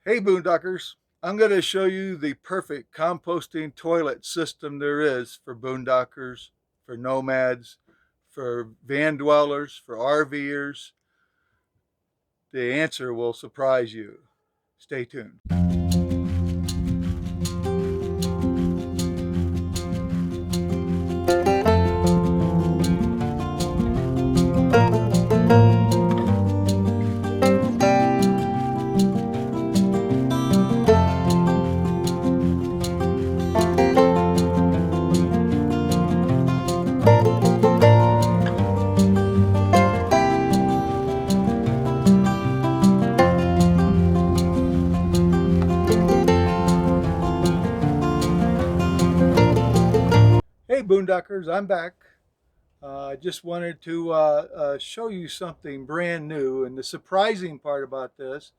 Hey Boondockers, I'm going to show you the perfect composting toilet system there is for boondockers, for nomads, for van dwellers, for RVers. The answer will surprise you. Stay tuned. Hey Boondockers, I'm back. I just wanted to show you something brand new. And the surprising part about this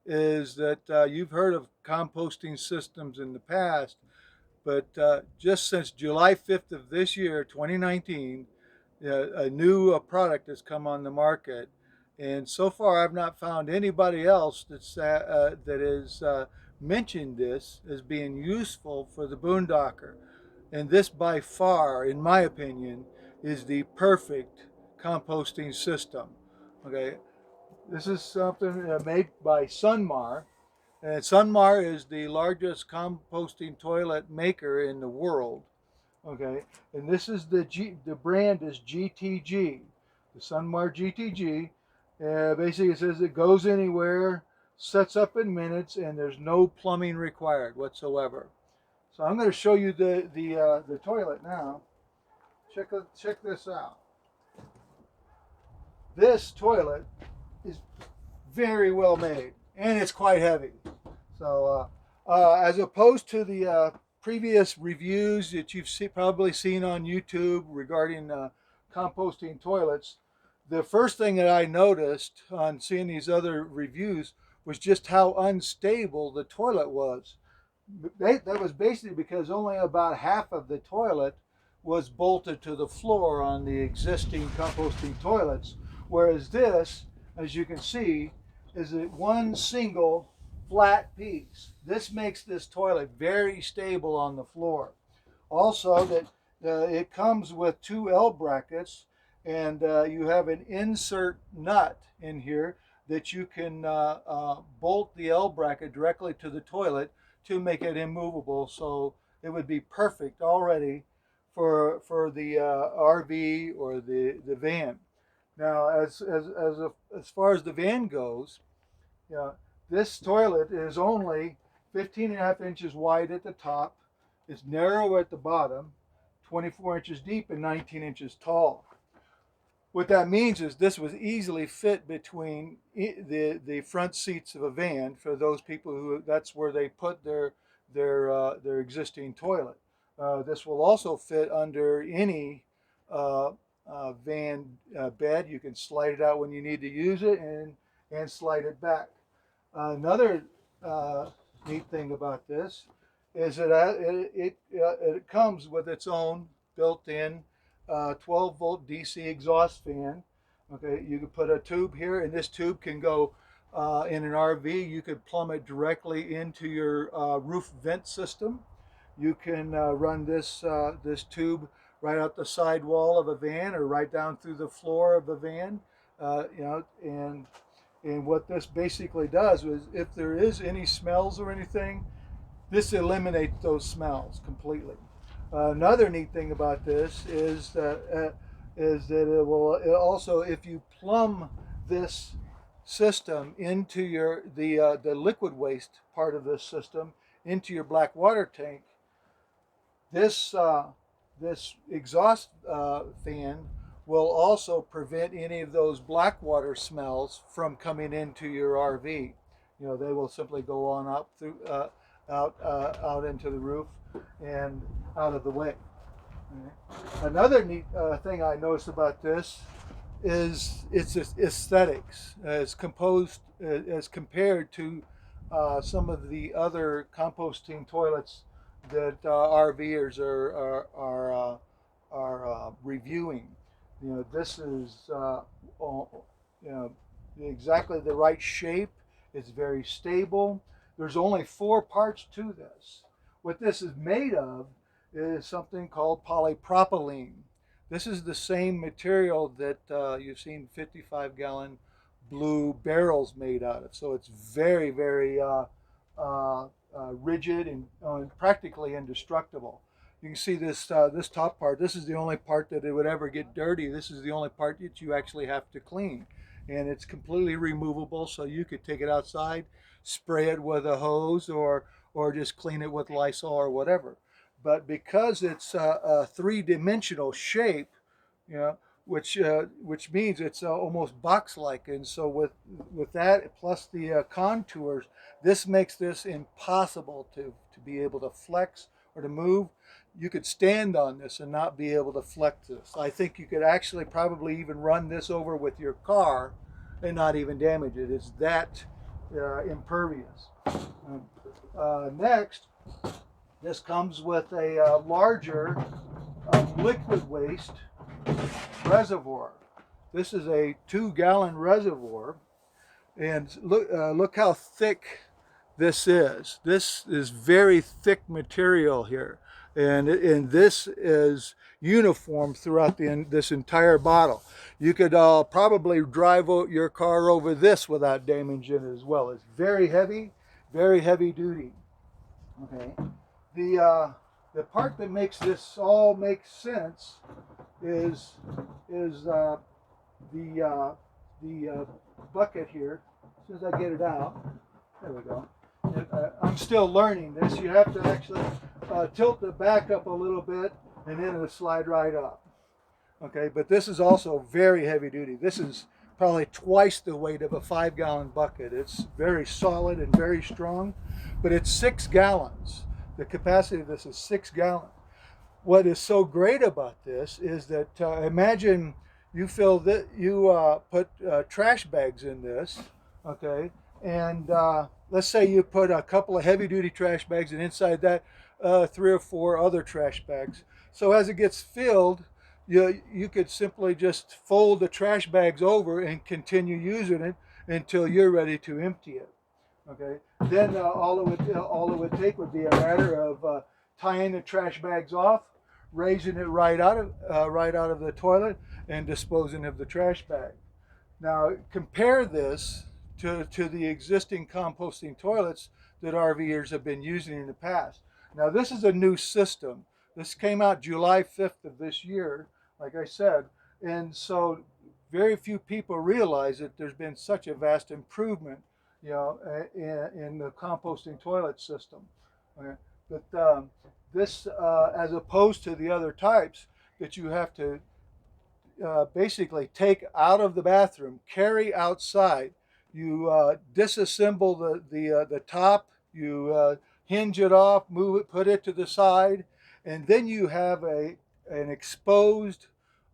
is that you've heard of composting systems in the past, but just since July 5th of this year, 2019, a new product has come on the market. And so far, I've not found anybody else that has mentioned this as being useful for the boondocker. And this, by far, in my opinion, is the perfect composting system. Okay, this is something made by Sunmar, and Sunmar is the largest composting toilet maker in the world. Okay, and this is the brand is GTG, the Sunmar GTG. Basically, it says it goes anywhere, sets up in minutes, and there's no plumbing required whatsoever. So I'm going to show you the toilet now. Check this out. This toilet is very well made, and it's quite heavy. So as opposed to the previous reviews that probably seen on YouTube regarding composting toilets, the first thing that I noticed on seeing these other reviews was just how unstable the toilet was. That was basically because only about half of the toilet was bolted to the floor on the existing composting toilets, whereas this, as you can see, is one single flat piece. This makes this toilet very stable on the floor. Also, that it comes with two L brackets, and you have an insert nut in here that you can bolt the L bracket directly to the toilet to make it immovable. So it would be perfect already for the RV or the van. Now, as far as the van goes, yeah, this toilet is only 15 and a half inches wide at the top. It's narrow at the bottom, 24 inches deep and 19 inches tall. What that means is this was easily fit between the front seats of a van for those people who that's where they put their existing toilet. This will also fit under any van bed. You can slide it out when you need to use it and slide it back. Another neat thing about this is that it comes with its own built-in 12-volt DC exhaust fan. Okay, you can put a tube here, and this tube can go in an RV. You could plumb it directly into your roof vent system. You can run this tube right out the side wall of a van or right down through the floor of a van. And what this basically does is if there is any smells or anything, this eliminates those smells completely. Another neat thing about this is that it also, if you plumb this system into the liquid waste part of this system into your black water tank, this this exhaust fan will also prevent any of those black water smells from coming into your RV. You know, they will simply go on up through out into the roof and out of the way. Okay. Another neat thing I noticed about this is its aesthetics as compared to some of the other composting toilets that RVers are reviewing. You know, this is you know exactly the right shape. It's very stable. There's only 4 parts to this. What this is made of is something called polypropylene. This is the same material that you've seen 55-gallon blue barrels made out of. So it's very, very rigid and practically indestructible. You can see this this top part. This is the only part that it would ever get dirty. This is the only part that you actually have to clean, and it's completely removable. So you could take it outside, spray it with a hose, or just clean it with Lysol or whatever. But because it's a three-dimensional shape, you know, which means it's almost box-like, and so with that plus the contours, this makes this impossible to be able to flex or to move. You could stand on this and not be able to flex this. I think you could actually probably even run this over with your car and not even damage it. It's that impervious. Next, this comes with a larger liquid waste reservoir. This is a 2-gallon reservoir, and look how thick this is. This is very thick material here, and this is uniform throughout this entire bottle. You could probably drive your car over this without damaging it as well. It's very heavy duty. Okay, the part that makes this all make sense is the bucket here. As soon as I get it out, there we go. I'm still learning this. You have to actually tilt the back up a little bit, and then it'll slide right up. Okay, but this is also very heavy duty. This is probably twice the weight of a 5-gallon bucket. It's very solid and very strong, but it's 6 gallons. The capacity of this is 6 gallons. What is so great about this is that imagine you put trash bags in this, okay, and let's say you put a couple of heavy-duty trash bags, and inside that 3 or 4 other trash bags. So as it gets filled, you could simply just fold the trash bags over and continue using it until you're ready to empty it. Okay. Then all it would take would be a matter of tying the trash bags off, raising it right out of the toilet, and disposing of the trash bag. Now compare this to the existing composting toilets that RVers have been using in the past. Now this is a new system. This came out July 5th of this year, like I said, and so very few people realize that there's been such a vast improvement, you know, in the composting toilet system. Okay. But this, as opposed to the other types that you have to basically take out of the bathroom, carry outside, you disassemble the top, you hinge it off, move it, put it to the side, and then you have an exposed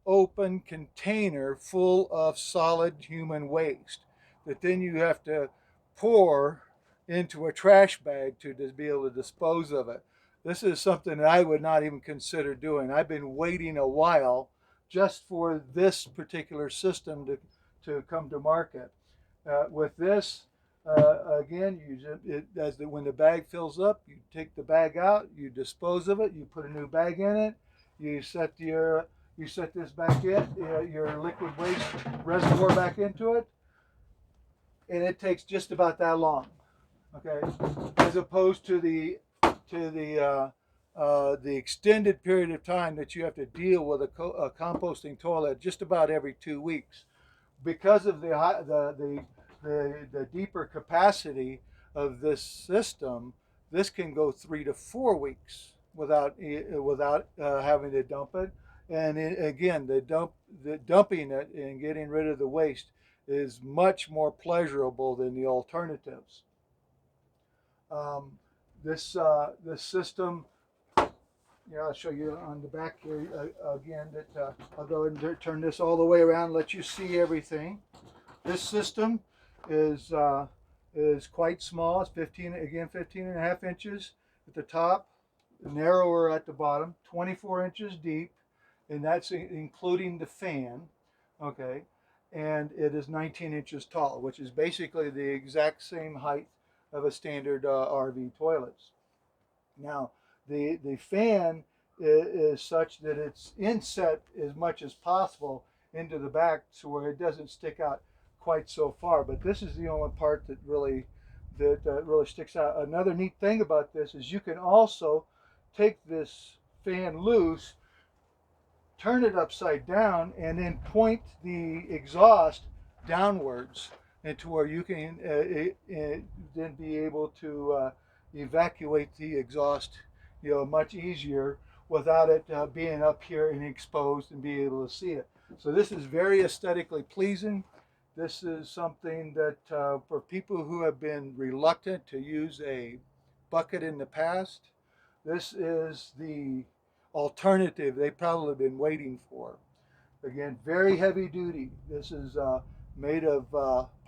open container full of solid human waste that then you have to pour into a trash bag to just be able to dispose of it. This is something that I would not even consider doing. I've been waiting a while just for this particular system to come to market. With this, again, when the bag fills up, you take the bag out, you dispose of it, you put a new bag in it, you set this back in, your liquid waste reservoir back into it, and it takes just about that long. Okay, as opposed to the extended period of time that you have to deal with a composting toilet just about every 2 weeks, because of the deeper capacity of this system. This can go 3 to 4 weeks without having to dump it. And again, the dumping it and getting rid of the waste is much more pleasurable than the alternatives. This system, I'll show you on the back here again. I'll go ahead and turn this all the way around, let you see everything. This system is quite small. It's 15 and a half inches at the top, narrower at the bottom, 24 inches deep, and that's including the fan. Okay, and it is 19 inches tall, which is basically the exact same height of a standard RV toilets. Now, the fan is such that it's inset as much as possible into the back, so where it doesn't stick out quite so far. But this is the only part that really sticks out. Another neat thing about this is you can also take this fan loose, turn it upside down, and then point the exhaust downwards into where you can then be able to evacuate the exhaust, much easier without it being up here and exposed and be able to see it. So this is very aesthetically pleasing. This is something that for people who have been reluctant to use a bucket in the past, this is the alternative they've probably been waiting for. Again, very heavy duty. This is made of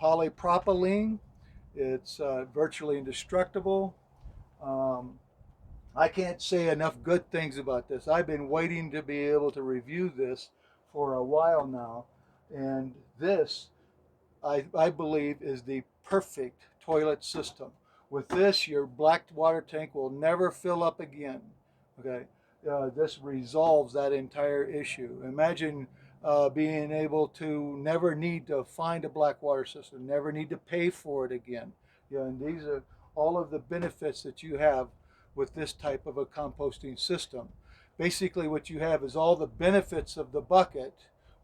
polypropylene. It's virtually indestructible. I can't say enough good things about this. I've been waiting to be able to review this for a while now, and this, I believe, is the perfect toilet system. With this, your black water tank will never fill up again. Okay, this resolves that entire issue. Imagine being able to never need to find a black water system, never need to pay for it again. And these are all of the benefits that you have with this type of a composting system. Basically, what you have is all the benefits of the bucket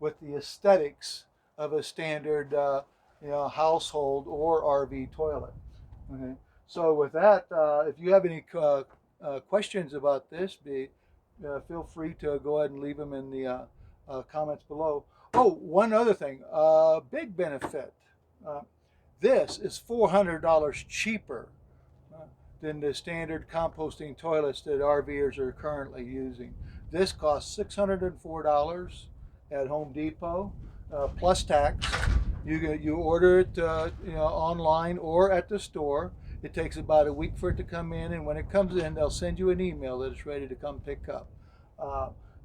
with the aesthetics of a standard household or RV toilet. Okay. So with that, if you have any questions about this, feel free to go ahead and leave them in the comments below. Oh, one other thing, big benefit. This is $400 cheaper than the standard composting toilets that RVers are currently using. This costs $604 at Home Depot, plus tax. You order it online or at the store. It takes about a week for it to come in, and when it comes in, they'll send you an email that it's ready to come pick up.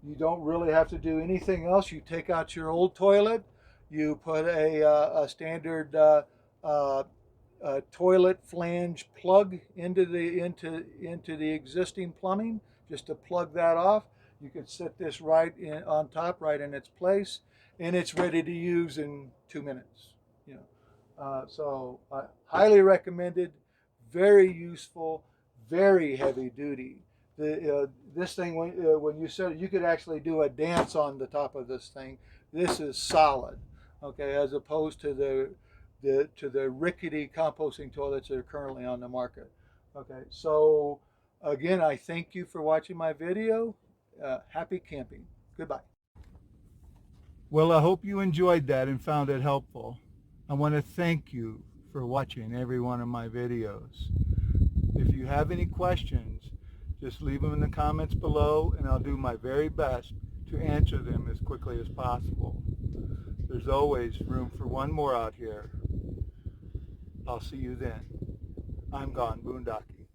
You don't really have to do anything else. You take out your old toilet, you put a standard toilet flange plug into the existing plumbing, just to plug that off. You can set this right on top, right in its place, and it's ready to use in 2 minutes. So highly recommended, very useful, very heavy duty. This thing, when you set it, you could actually do a dance on the top of this thing. This is solid, okay, as opposed to the rickety composting toilets that are currently on the market. Okay, so again, I thank you for watching my video. Happy camping. Goodbye. Well, I hope you enjoyed that and found it helpful. I want to thank you for watching every one of my videos. If you have any questions, just leave them in the comments below, and I'll do my very best to answer them as quickly as possible. There's always room for one more out here. I'll see you then. I'm Gone Boondocking.